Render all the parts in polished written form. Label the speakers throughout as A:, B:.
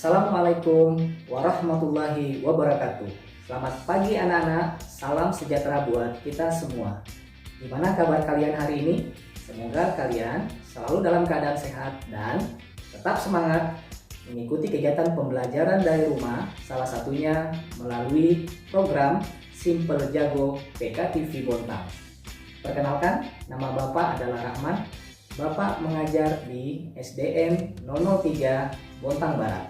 A: Assalamualaikum warahmatullahi wabarakatuh. Selamat pagi anak-anak, salam sejahtera buat kita semua. Gimana kabar kalian hari ini? Semoga kalian selalu dalam keadaan sehat dan tetap semangat mengikuti kegiatan pembelajaran dari rumah, salah satunya melalui program Simple Jago PKTV Bontang. Perkenalkan, nama Bapak adalah Rahman. Bapak mengajar di SDN 003 Bontang Barat.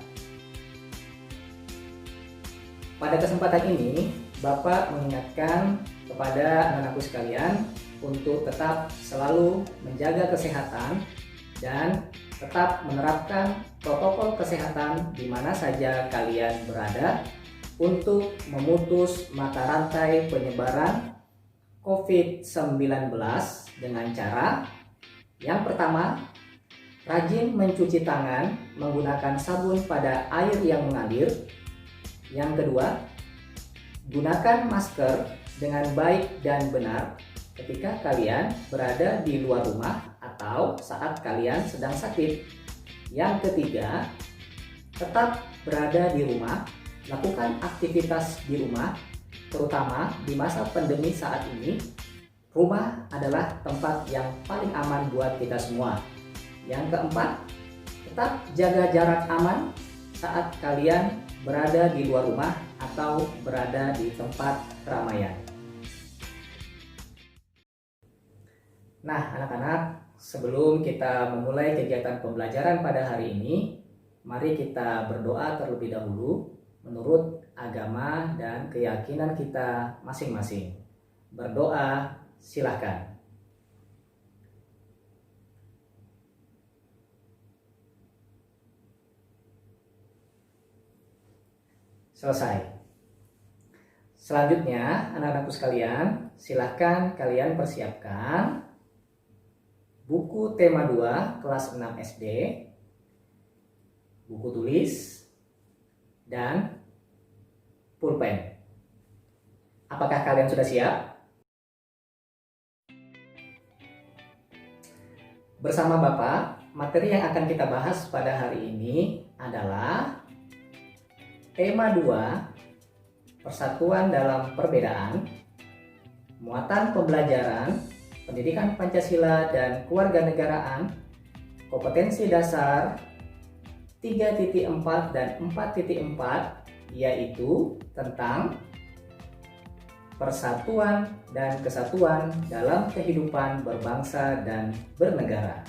A: Pada kesempatan ini, Bapak mengingatkan kepada anak-anakku sekalian untuk tetap selalu menjaga kesehatan dan tetap menerapkan protokol kesehatan di mana saja kalian berada untuk memutus mata rantai penyebaran COVID-19 dengan cara yang pertama, rajin mencuci tangan menggunakan sabun pada air yang mengalir. Yang kedua, gunakan masker dengan baik dan benar ketika kalian berada di luar rumah atau saat kalian sedang sakit. Yang ketiga, tetap berada di rumah, lakukan aktivitas di rumah, terutama di masa pandemi saat ini. Rumah adalah tempat yang paling aman buat kita semua. Yang keempat, tetap jaga jarak aman saat kalian berada di luar rumah atau berada di tempat keramaian. Nah, anak-anak, sebelum kita memulai kegiatan pembelajaran pada hari ini, mari kita berdoa terlebih dahulu menurut agama dan keyakinan kita masing-masing. Berdoa, silakan. Selesai. Selanjutnya, anak-anakku sekalian, silahkan kalian persiapkan buku tema 2 kelas 6 SD, buku tulis, dan pulpen. Apakah kalian sudah siap? Bersama Bapak, materi yang akan kita bahas pada hari ini adalah tema 2, Persatuan dalam Perbedaan, Muatan Pembelajaran, Pendidikan Pancasila dan Kewarganegaraan, Kompetensi Dasar 3.4 dan 4.4, yaitu tentang persatuan dan kesatuan dalam kehidupan berbangsa dan bernegara.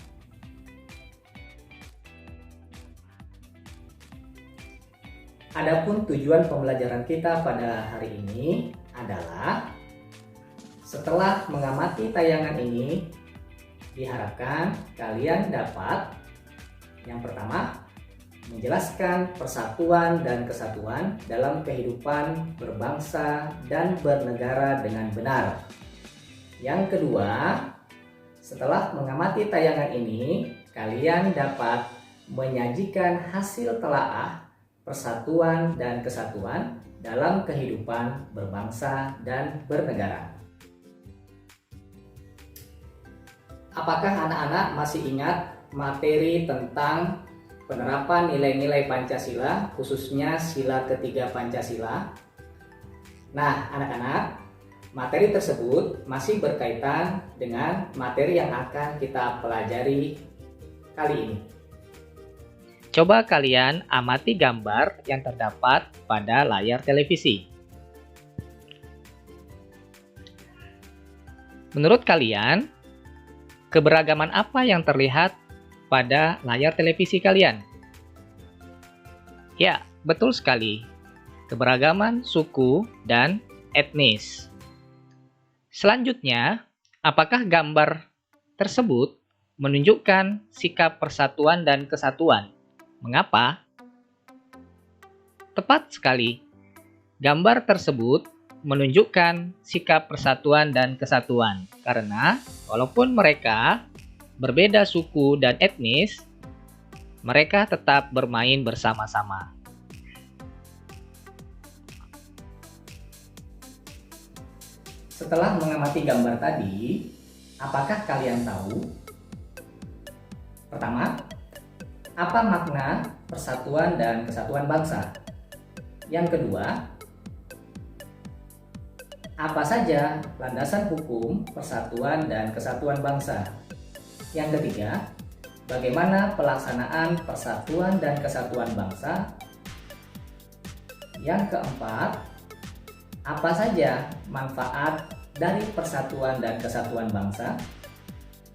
A: Adapun tujuan pembelajaran kita pada hari ini adalah setelah mengamati tayangan ini, diharapkan kalian dapat yang pertama menjelaskan persatuan dan kesatuan dalam kehidupan berbangsa dan bernegara dengan benar. Yang kedua, setelah mengamati tayangan ini, kalian dapat menyajikan hasil telaah persatuan dan kesatuan dalam kehidupan berbangsa dan bernegara. Apakah anak-anak masih ingat materi tentang penerapan nilai-nilai Pancasila, khususnya sila ketiga Pancasila? Nah, anak-anak, materi tersebut masih berkaitan dengan materi yang akan kita pelajari kali ini.
B: Coba kalian amati gambar yang terdapat pada layar televisi. Menurut kalian, keberagaman apa yang terlihat pada layar televisi kalian? Ya, betul sekali. Keberagaman suku dan etnis. Selanjutnya, apakah gambar tersebut menunjukkan sikap persatuan dan kesatuan? Mengapa? Tepat sekali. Gambar tersebut menunjukkan sikap persatuan dan kesatuan karena walaupun mereka berbeda suku dan etnis, mereka tetap bermain bersama-sama.
A: Setelah mengamati gambar tadi, apakah kalian tahu? Pertama, apa makna persatuan dan kesatuan bangsa? Yang kedua, apa saja landasan hukum persatuan dan kesatuan bangsa? Yang ketiga, bagaimana pelaksanaan persatuan dan kesatuan bangsa? Yang keempat, apa saja manfaat dari persatuan dan kesatuan bangsa?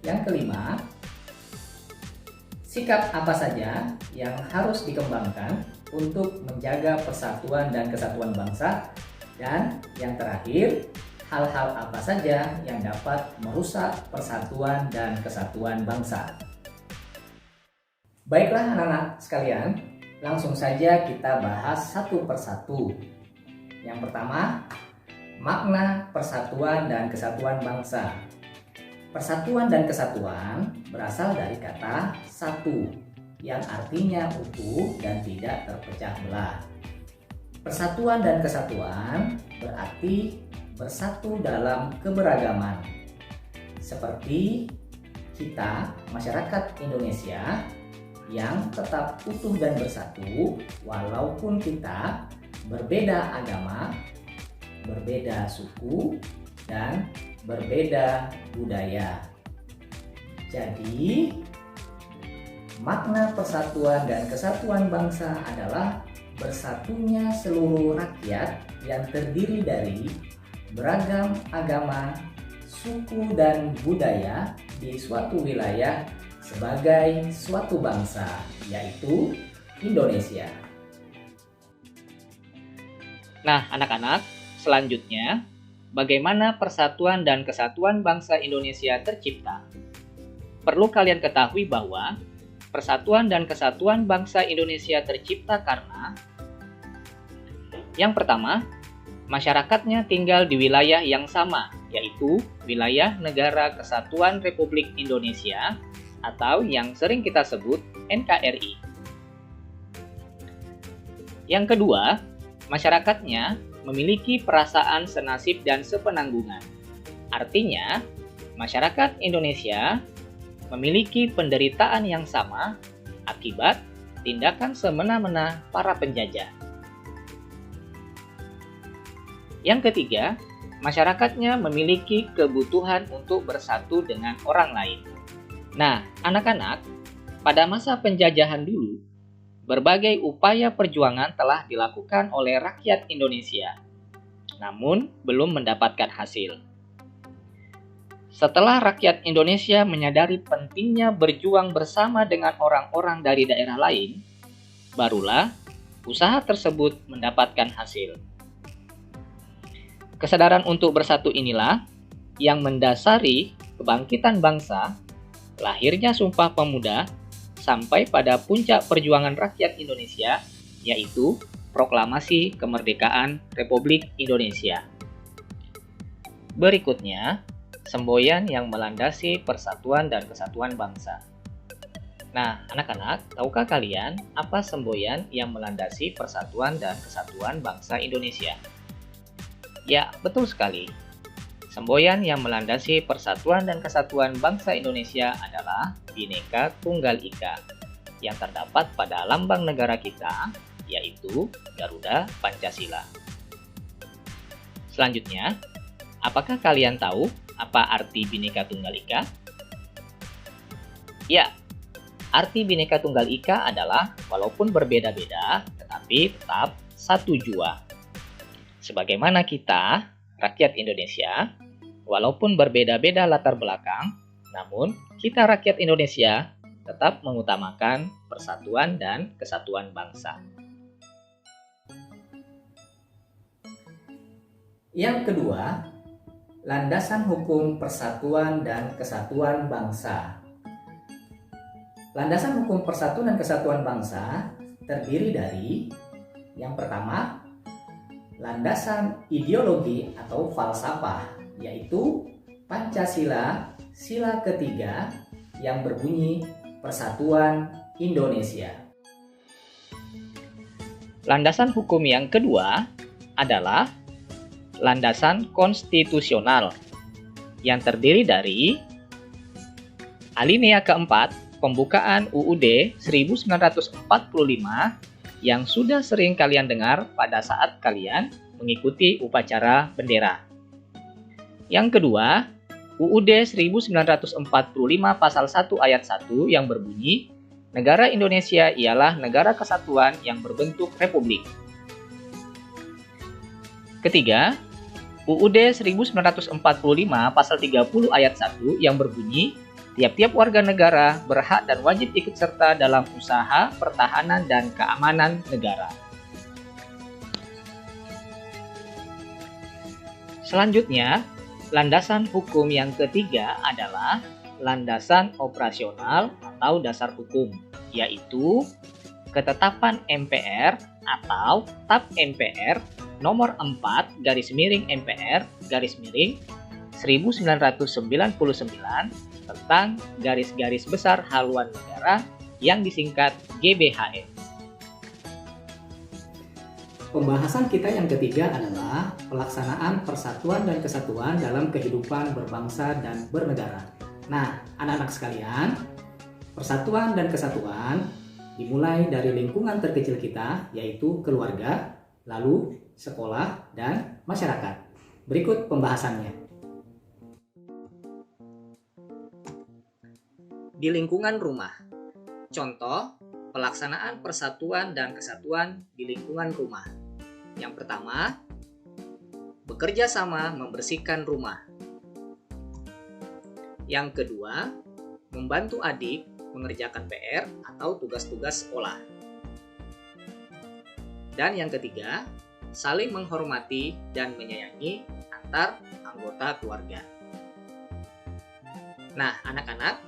A: Yang kelima, sikap apa saja yang harus dikembangkan untuk menjaga persatuan dan kesatuan bangsa? Dan yang terakhir, hal-hal apa saja yang dapat merusak persatuan dan kesatuan bangsa? Baiklah anak-anak sekalian, langsung saja kita bahas satu persatu. Yang pertama, makna persatuan dan kesatuan bangsa. Persatuan dan kesatuan berasal dari kata satu, yang artinya utuh dan tidak terpecah belah. Persatuan dan kesatuan berarti bersatu dalam keberagaman. Seperti kita, masyarakat Indonesia, yang tetap utuh dan bersatu walaupun kita berbeda agama, berbeda suku, dan berbeda budaya. Jadi, makna persatuan dan kesatuan bangsa adalah bersatunya seluruh rakyat yang terdiri dari beragam agama, suku, dan budaya di suatu wilayah sebagai suatu bangsa, yaitu Indonesia.
B: Nah, anak-anak, selanjutnya, bagaimana persatuan dan kesatuan bangsa Indonesia tercipta? Perlu kalian ketahui bahwa persatuan dan kesatuan bangsa Indonesia tercipta karena yang pertama, masyarakatnya tinggal di wilayah yang sama, yaitu wilayah Negara Kesatuan Republik Indonesia atau yang sering kita sebut NKRI. Yang kedua, masyarakatnya memiliki perasaan senasib dan sepenanggungan. Artinya, masyarakat Indonesia memiliki penderitaan yang sama akibat tindakan semena-mena para penjajah. Yang ketiga, masyarakatnya memiliki kebutuhan untuk bersatu dengan orang lain. Nah, anak-anak, pada masa penjajahan dulu, berbagai upaya perjuangan telah dilakukan oleh rakyat Indonesia, namun belum mendapatkan hasil. Setelah rakyat Indonesia menyadari pentingnya berjuang bersama dengan orang-orang dari daerah lain, barulah usaha tersebut mendapatkan hasil. Kesadaran untuk bersatu inilah yang mendasari kebangkitan bangsa, lahirnya Sumpah Pemuda, sampai pada puncak perjuangan rakyat Indonesia, yaitu Proklamasi Kemerdekaan Republik Indonesia. Berikutnya, semboyan yang melandasi persatuan dan kesatuan bangsa. Nah, anak-anak, tahukah kalian apa semboyan yang melandasi persatuan dan kesatuan bangsa Indonesia? Ya, betul sekali. Semboyan yang melandasi persatuan dan kesatuan bangsa Indonesia adalah Bhinneka Tunggal Ika yang terdapat pada lambang negara kita, yaitu Garuda Pancasila. Selanjutnya, apakah kalian tahu apa arti Bhinneka Tunggal Ika? Ya, arti Bhinneka Tunggal Ika adalah walaupun berbeda-beda, tetapi tetap satu jua. Sebagaimana kita, rakyat Indonesia, walaupun berbeda-beda latar belakang, namun kita rakyat Indonesia tetap mengutamakan persatuan dan kesatuan bangsa.
A: Yang kedua, landasan hukum persatuan dan kesatuan bangsa. Landasan hukum persatuan dan kesatuan bangsa terdiri dari yang pertama, landasan ideologi atau falsafah, yaitu Pancasila, sila ketiga yang berbunyi Persatuan Indonesia.
B: Landasan hukum yang kedua adalah landasan konstitusional yang terdiri dari alinea keempat pembukaan UUD 1945 yang sudah sering kalian dengar pada saat kalian mengikuti upacara bendera. Yang kedua, UUD 1945 pasal 1 ayat 1 yang berbunyi, negara Indonesia ialah negara kesatuan yang berbentuk republik. Ketiga, UUD 1945 pasal 30 ayat 1 yang berbunyi, tiap-tiap warga negara berhak dan wajib ikut serta dalam usaha pertahanan dan keamanan negara. Selanjutnya, landasan hukum yang ketiga adalah landasan operasional atau dasar hukum, yaitu ketetapan MPR atau TAP MPR nomor 4/MPR/1999 tentang garis-garis besar haluan negara yang disingkat GBHN.
A: Pembahasan kita yang ketiga adalah pelaksanaan persatuan dan kesatuan dalam kehidupan berbangsa dan bernegara. Nah, anak-anak sekalian, persatuan dan kesatuan dimulai dari lingkungan terkecil kita, yaitu keluarga, lalu sekolah, dan masyarakat. Berikut pembahasannya.
B: Di lingkungan rumah. Contoh, pelaksanaan persatuan dan kesatuan di lingkungan rumah. Yang pertama, bekerja sama membersihkan rumah. Yang kedua, membantu adik mengerjakan PR atau tugas-tugas sekolah. Dan yang ketiga, saling menghormati dan menyayangi antar anggota keluarga. Nah, anak-anak,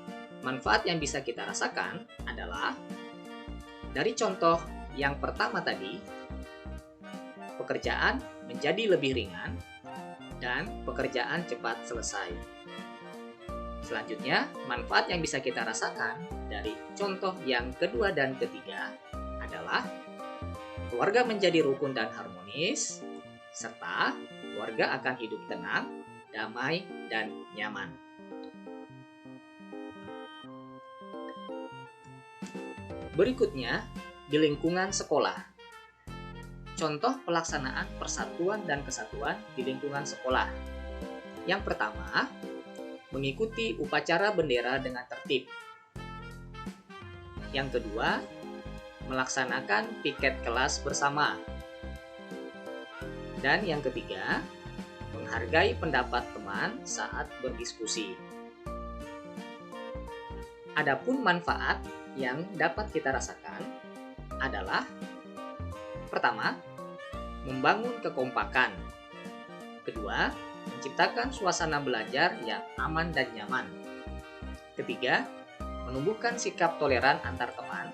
B: manfaat yang bisa kita rasakan adalah dari contoh yang pertama tadi, pekerjaan menjadi lebih ringan dan pekerjaan cepat selesai. Selanjutnya, manfaat yang bisa kita rasakan dari contoh yang kedua dan ketiga adalah keluarga menjadi rukun dan harmonis, serta keluarga akan hidup tenang, damai, dan nyaman. Berikutnya, di lingkungan sekolah. Contoh pelaksanaan persatuan dan kesatuan di lingkungan sekolah. Yang pertama, mengikuti upacara bendera dengan tertib. Yang kedua, melaksanakan piket kelas bersama. Dan yang ketiga, menghargai pendapat teman saat berdiskusi. Adapun manfaat yang dapat kita rasakan adalah pertama, membangun kekompakan. Kedua, menciptakan suasana belajar yang aman dan nyaman. Ketiga, menumbuhkan sikap toleran antar teman.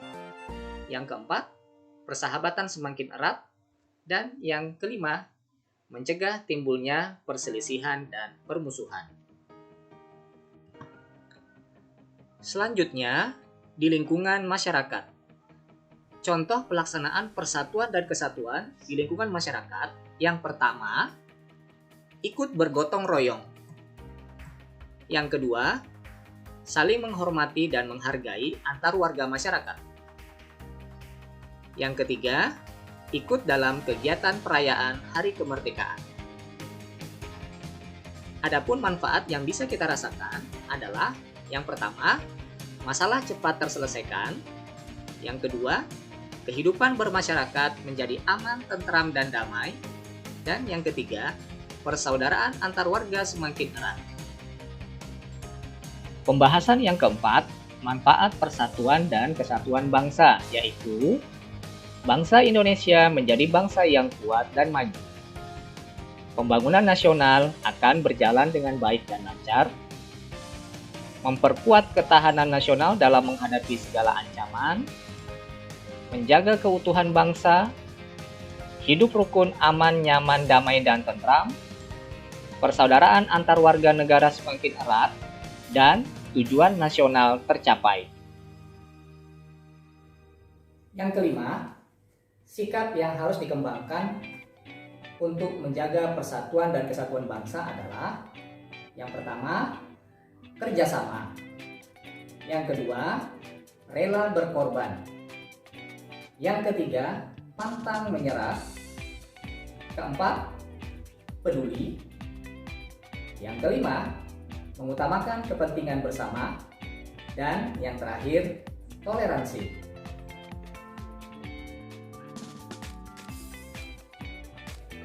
B: Yang keempat, persahabatan semakin erat. Dan yang kelima, mencegah timbulnya perselisihan dan permusuhan. Selanjutnya, di lingkungan masyarakat. Contoh pelaksanaan persatuan dan kesatuan di lingkungan masyarakat. Yang pertama, ikut bergotong royong. Yang kedua, saling menghormati dan menghargai antar warga masyarakat. Yang ketiga, ikut dalam kegiatan perayaan Hari Kemerdekaan. Adapun manfaat yang bisa kita rasakan adalah yang pertama, masalah cepat terselesaikan. Yang kedua, kehidupan bermasyarakat menjadi aman, tentram, dan damai. Dan yang ketiga, persaudaraan antar warga semakin erat. Pembahasan yang keempat, manfaat persatuan dan kesatuan bangsa, yaitu bangsa Indonesia menjadi bangsa yang kuat dan maju. Pembangunan nasional akan berjalan dengan baik dan lancar. Memperkuat ketahanan nasional dalam menghadapi segala ancaman, menjaga keutuhan bangsa, hidup rukun, aman, nyaman, damai, dan tentram, persaudaraan antar warga negara semakin erat, dan tujuan nasional tercapai.
A: Yang kelima, sikap yang harus dikembangkan untuk menjaga persatuan dan kesatuan bangsa adalah yang pertama, kerjasama. Yang kedua, rela berkorban. Yang ketiga, pantang menyerah. Keempat, peduli. Yang kelima, mengutamakan kepentingan bersama. Dan yang terakhir, toleransi.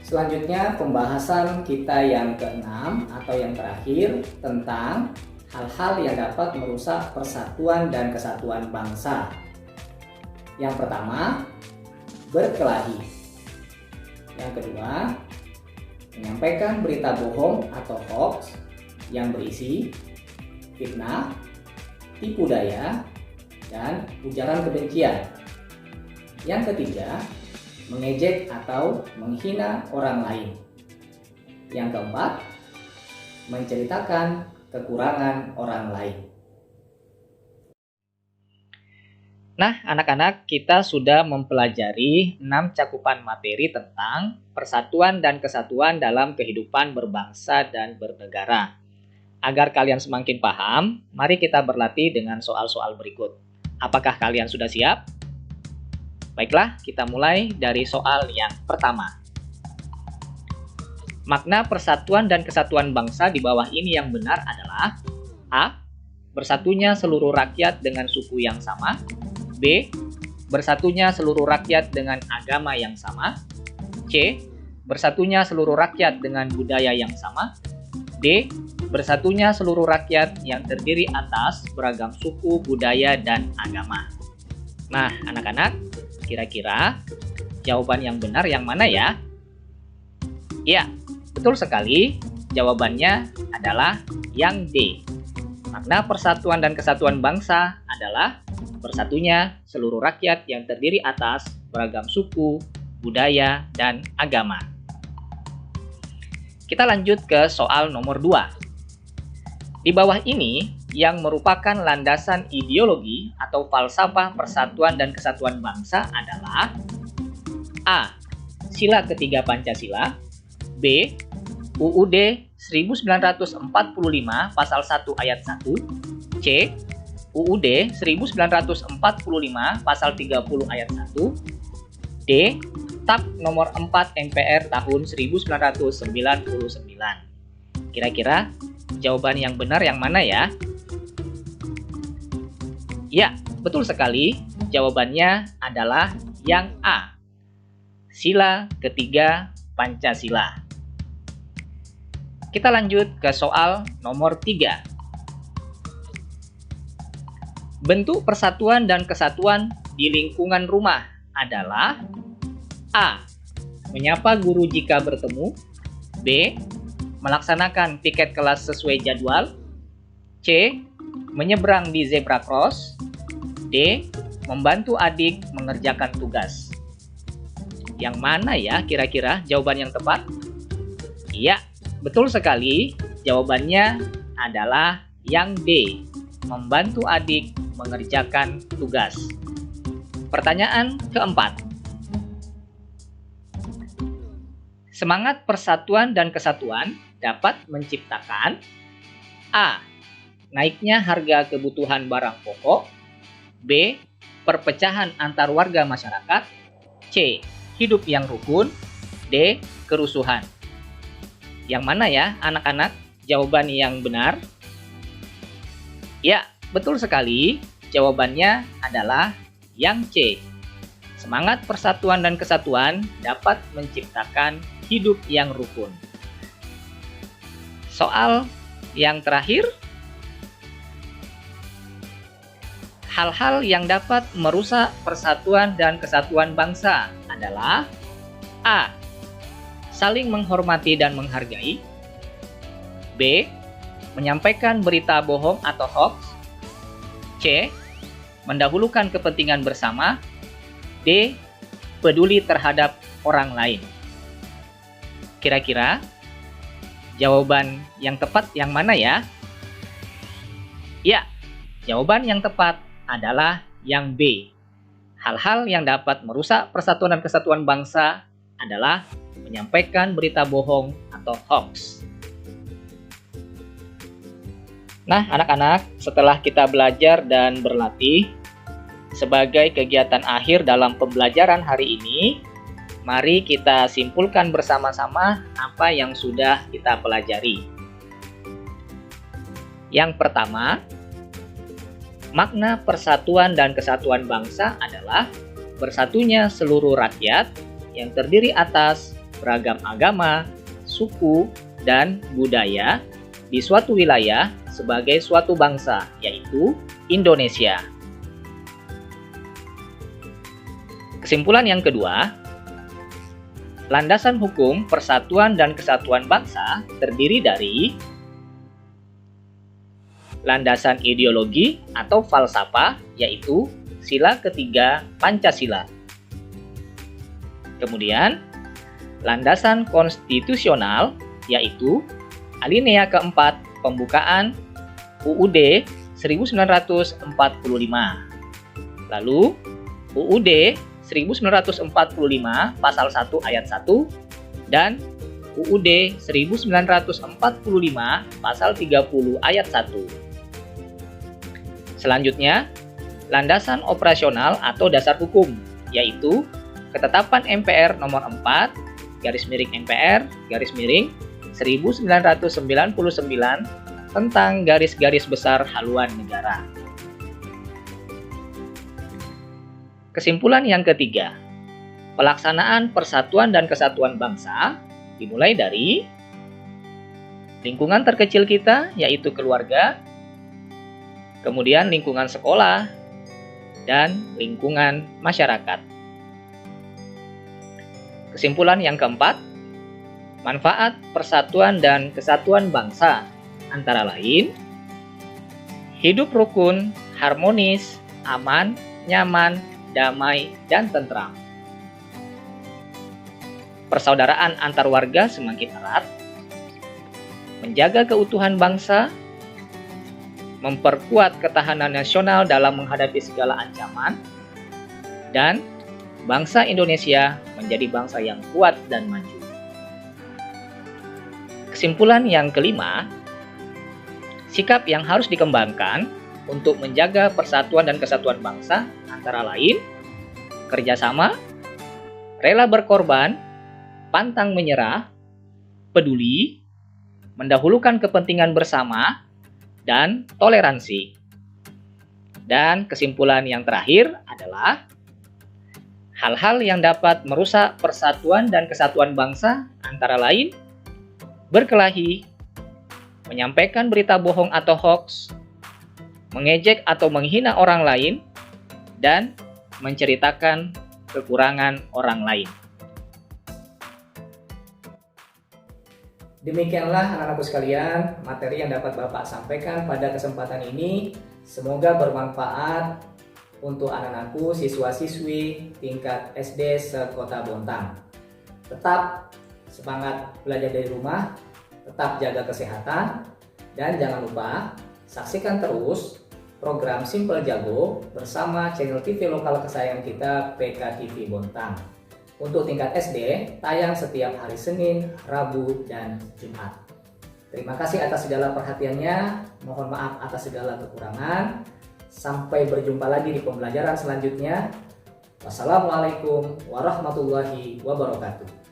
A: Selanjutnya pembahasan kita yang keenam atau yang terakhir tentang hal-hal yang dapat merusak persatuan dan kesatuan bangsa. Yang pertama, berkelahi. Yang kedua, menyampaikan berita bohong atau hoax yang berisi fitnah, tipu daya, dan ujaran kebencian. Yang ketiga, mengejek atau menghina orang lain. Yang keempat, menceritakan kekurangan orang lain.
B: Nah, anak-anak, kita sudah mempelajari 6 cakupan materi tentang persatuan dan kesatuan dalam kehidupan berbangsa dan bernegara. Agar kalian semakin paham, mari kita berlatih dengan soal-soal berikut. Apakah kalian sudah siap? Baiklah, kita mulai dari soal yang pertama. Makna persatuan dan kesatuan bangsa di bawah ini yang benar adalah A. Bersatunya seluruh rakyat dengan suku yang sama. B. Bersatunya seluruh rakyat dengan agama yang sama. C. Bersatunya seluruh rakyat dengan budaya yang sama. D. Bersatunya seluruh rakyat yang terdiri atas beragam suku, budaya, dan agama. Nah, anak-anak, kira-kira jawaban yang benar yang mana ya? Ya, betul sekali. Jawabannya adalah yang D. Makna persatuan dan kesatuan bangsa adalah bersatunya seluruh rakyat yang terdiri atas beragam suku, budaya, dan agama. Kita lanjut ke soal nomor 2. Di bawah ini yang merupakan landasan ideologi atau falsafah persatuan dan kesatuan bangsa adalah A. Sila ketiga Pancasila. B. UUD 1945 pasal 1 ayat 1. C. UUD 1945 pasal 30 ayat 1. D. TAP nomor 4 MPR tahun 1999. Kira-kira jawaban yang benar yang mana ya? Ya, betul sekali. Jawabannya adalah yang A. Sila ketiga Pancasila. Kita lanjut ke soal nomor 3. Bentuk persatuan dan kesatuan di lingkungan rumah adalah A. Menyapa guru jika bertemu. B. Melaksanakan piket kelas sesuai jadwal. C. Menyeberang di zebra cross. D. Membantu adik mengerjakan tugas. Yang mana ya kira-kira jawaban yang tepat? Iya, betul sekali. Jawabannya adalah yang D. Membantu adik mengerjakan tugas. Pertanyaan keempat. Semangat persatuan dan kesatuan dapat menciptakan A. Naiknya harga kebutuhan barang pokok. B. Perpecahan antar warga masyarakat. C. Hidup yang rukun. D. Kerusuhan. Yang mana ya anak-anak jawaban yang benar? Ya, betul sekali. Jawabannya adalah yang C. Semangat persatuan dan kesatuan dapat menciptakan hidup yang rukun. Soal yang terakhir. Hal-hal yang dapat merusak persatuan dan kesatuan bangsa adalah A. Saling menghormati dan menghargai. B. Menyampaikan berita bohong atau hoax. C. Mendahulukan kepentingan bersama. D. Peduli terhadap orang lain. Kira-kira jawaban yang tepat yang mana ya? Ya, jawaban yang tepat adalah yang B. Hal-hal yang dapat merusak persatuan dan kesatuan bangsa adalah menyampaikan berita bohong atau hoax. Nah, anak-anak, setelah kita belajar dan berlatih, sebagai kegiatan akhir dalam pembelajaran hari ini, mari kita simpulkan bersama-sama apa yang sudah kita pelajari. Yang pertama, makna persatuan dan kesatuan bangsa adalah bersatunya seluruh rakyat yang terdiri atas beragam agama, suku, dan budaya di suatu wilayah sebagai suatu bangsa, yaitu Indonesia. Kesimpulan yang kedua, landasan hukum persatuan dan kesatuan bangsa terdiri dari landasan ideologi atau falsafah, yaitu sila ketiga Pancasila. Kemudian, landasan konstitusional, yaitu alinea keempat pembukaan UUD 1945. Lalu, UUD 1945 pasal 1 ayat 1 dan UUD 1945 pasal 30 ayat 1. Selanjutnya, landasan operasional atau dasar hukum, yaitu ketetapan MPR nomor 4 /MPR /1999 tentang garis-garis besar haluan negara. Kesimpulan yang ketiga, pelaksanaan persatuan dan kesatuan bangsa dimulai dari lingkungan terkecil kita, yaitu keluarga, kemudian lingkungan sekolah, dan lingkungan masyarakat. Kesimpulan yang keempat, manfaat persatuan dan kesatuan bangsa antara lain hidup rukun, harmonis, aman, nyaman, damai, dan tentram. Persaudaraan antar warga semakin erat, menjaga keutuhan bangsa, memperkuat ketahanan nasional dalam menghadapi segala ancaman, dan bangsa Indonesia menjadi bangsa yang kuat dan maju. Kesimpulan yang kelima, sikap yang harus dikembangkan untuk menjaga persatuan dan kesatuan bangsa antara lain kerjasama, rela berkorban, pantang menyerah, peduli, mendahulukan kepentingan bersama, dan toleransi. Dan kesimpulan yang terakhir adalah hal-hal yang dapat merusak persatuan dan kesatuan bangsa antara lain berkelahi, menyampaikan berita bohong atau hoaks, mengejek atau menghina orang lain, dan menceritakan kekurangan orang lain.
A: Demikianlah anak-anakku sekalian, materi yang dapat Bapak sampaikan pada kesempatan ini. Semoga bermanfaat untuk anak-anakku, siswa-siswi tingkat SD se-Kota Bontang. Tetap semangat belajar dari rumah, tetap jaga kesehatan, dan jangan lupa saksikan terus program Simple Jago bersama channel TV lokal kesayangan kita PKTV Bontang. Untuk tingkat SD, tayang setiap hari Senin, Rabu, dan Jumat. Terima kasih atas segala perhatiannya, mohon maaf atas segala kekurangan. Sampai berjumpa lagi di pembelajaran selanjutnya. Wassalamualaikum warahmatullahi wabarakatuh.